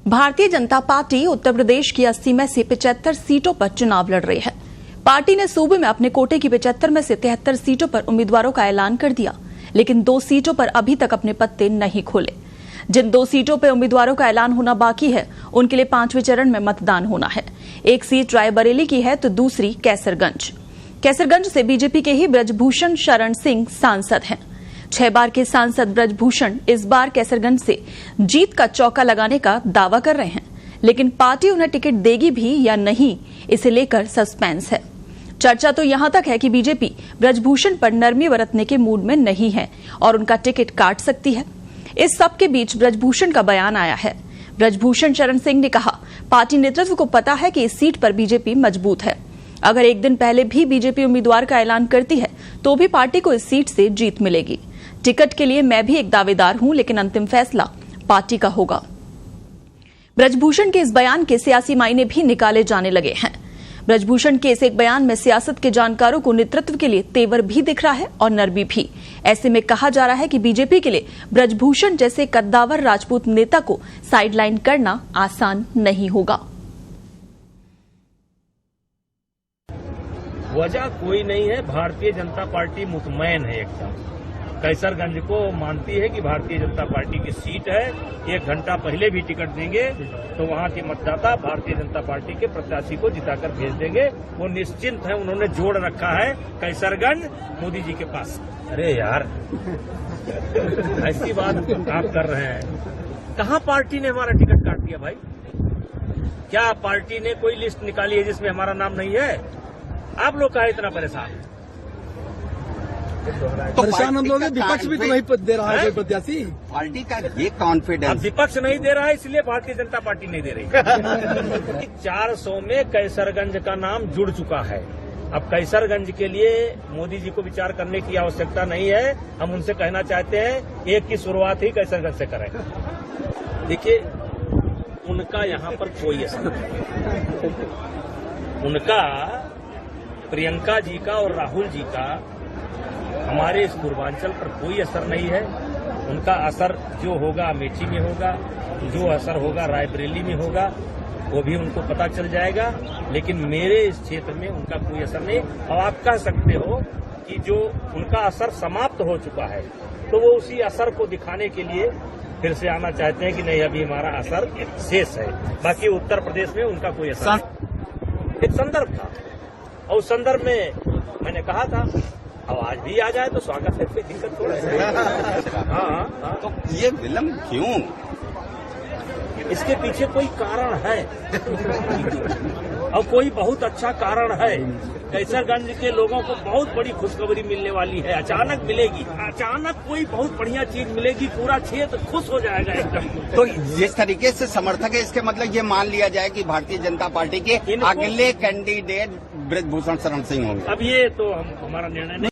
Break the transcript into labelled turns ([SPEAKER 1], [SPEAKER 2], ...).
[SPEAKER 1] Bharatiya Janata party Uttar Pradesh की 80 में से 75 सीटों पर चुनाव लड़ रही है। पार्टी ने सूबे में अपने कोटे की 75 में से 73 सीटों पर उम्मीदवारों का ऐलान कर दिया, लेकिन 2 सीटों पर अभी तक अपने पत्ते नहीं खोले। जिन 2 सीटों पर उम्मीदवारों का ऐलान होना बाकी है, उनके लिए 5वें चरण में मतदान होना है। एक सीट रायबरेली की है तो दूसरी कैसरगंज। कैसरगंज से बीजेपी के ही ब्रजभूषण शरण सिंह सांसद हैं। 6 बार के सांसद ब्रजभूषण इस बार कैसरगंज से जीत का चौका लगाने का दावा कर रहे हैं, लेकिन पार्टी उन्हें टिकट देगी भी या नहीं, इसे लेकर सस्पेंस है। चर्चा तो यहां तक है कि बीजेपी ब्रजभूषण पर नरमी बरतने के मूड में नहीं है और उनका टिकट काट सकती है। इस सब के बीच ब्रजभूषण का बयान आया है। ब्रजभूषण शरण सिंह ने कहा, पार्टी नेतृत्व को पता है कि इस सीट पर बीजेपी मजबूत है। अगर एक दिन पहले भी बीजेपी उम्मीदवार का ऐलान करती है तो भी पार्टी को इस सीट से जीत मिलेगी। टिकट के लिए मैं भी एक दावेदार हूं, लेकिन अंतिम फैसला पार्टी का होगा। ब्रजभूषण के इस बयान के सियासी मायने भी निकाले जाने लगे हैं। ब्रजभूषण के इस एक बयान में सियासत के जानकारों को नेतृत्व के लिए तेवर भी दिख रहा है और नरमी भी। ऐसे में कहा जा रहा है कि बीजेपी के लिए ब्रजभूषण जैसे कद्दावर राजपूत नेता को साइडलाइन करना आसान नहीं होगा।
[SPEAKER 2] वजह कोई नहीं है, भारतीय जनता पार्टी मुतमैन है एकदम। कैसरगंज को मानती है कि भारतीय जनता पार्टी की सीट है। 1 घंटा पहले भी टिकट देंगे तो वहां के मतदाता भारतीय जनता पार्टी के प्रत्याशी को जिताकर भेज देंगे। वो निश्चिंत है, उन्होंने जोड़ रखा है कैसरगंज मोदी जी के पास। अरे यार ऐसी बात आप कर रहे हैं। कहां पार्टी ने हमारा टिकट काट दिया भाई? क्या पार्टी ने कोई लिस्ट निकाली है जिसमें हमारा नाम नहीं है? आप लोग काहे इतना परेशान?
[SPEAKER 3] तो परेशान हम लोग हैं, विपक्ष भी तो नहीं दे रहा है कोई प्रत्याशी।
[SPEAKER 4] पार्टी का ये कॉन्फिडेंस,
[SPEAKER 2] विपक्ष नहीं दे रहा है इसलिए भारतीय जनता पार्टी नहीं दे रही। 400 में कैसरगंज का नाम जुड़ चुका है। अब कैसरगंज के लिए मोदी जी को विचार करने की आवश्यकता नहीं है। हम उनसे कहना चाहते हैं, एक की शुरुआत ही कैसरगंज से करें। देखिए, उनका यहाँ पर कोई असर नहीं। उनका, प्रियंका जी का और राहुल जी का हमारे इस पूर्वांचल पर कोई असर नहीं है। उनका असर जो होगा अमेठी में होगा, जो असर होगा रायबरेली में होगा, वो भी उनको पता चल जाएगा। लेकिन मेरे इस क्षेत्र में उनका कोई असर नहीं। और आप कह सकते हो कि जो उनका असर समाप्त हो चुका है, तो वो उसी असर को दिखाने के लिए फिर से आना चाहते हैं कि नहीं, अभी हमारा असर शेष है। बाकी उत्तर प्रदेश में उनका कोई असर। एक संदर्भ था और उस संदर्भ में मैंने कहा था, अब आज भी आ जाए तो स्वागत है, कोई दिक्कत थोड़ा है। हाँ,
[SPEAKER 4] तो ये विलम्ब क्यों?
[SPEAKER 2] इसके पीछे कोई कारण है और कोई बहुत अच्छा कारण है। कैसरगंज के लोगों को बहुत बड़ी खुशखबरी मिलने वाली है। अचानक मिलेगी, अचानक कोई बहुत बढ़िया चीज मिलेगी, पूरा क्षेत्र खुश हो जाएगा एकदम।
[SPEAKER 4] तो जिस तरीके से समर्थक है, इसके मतलब ये मान लिया जाए कि भारतीय जनता पार्टी के अगले कैंडिडेट ब्रजभूषण शरण सिंह होंगे।
[SPEAKER 2] अब ये तो हमारा निर्णय नहीं।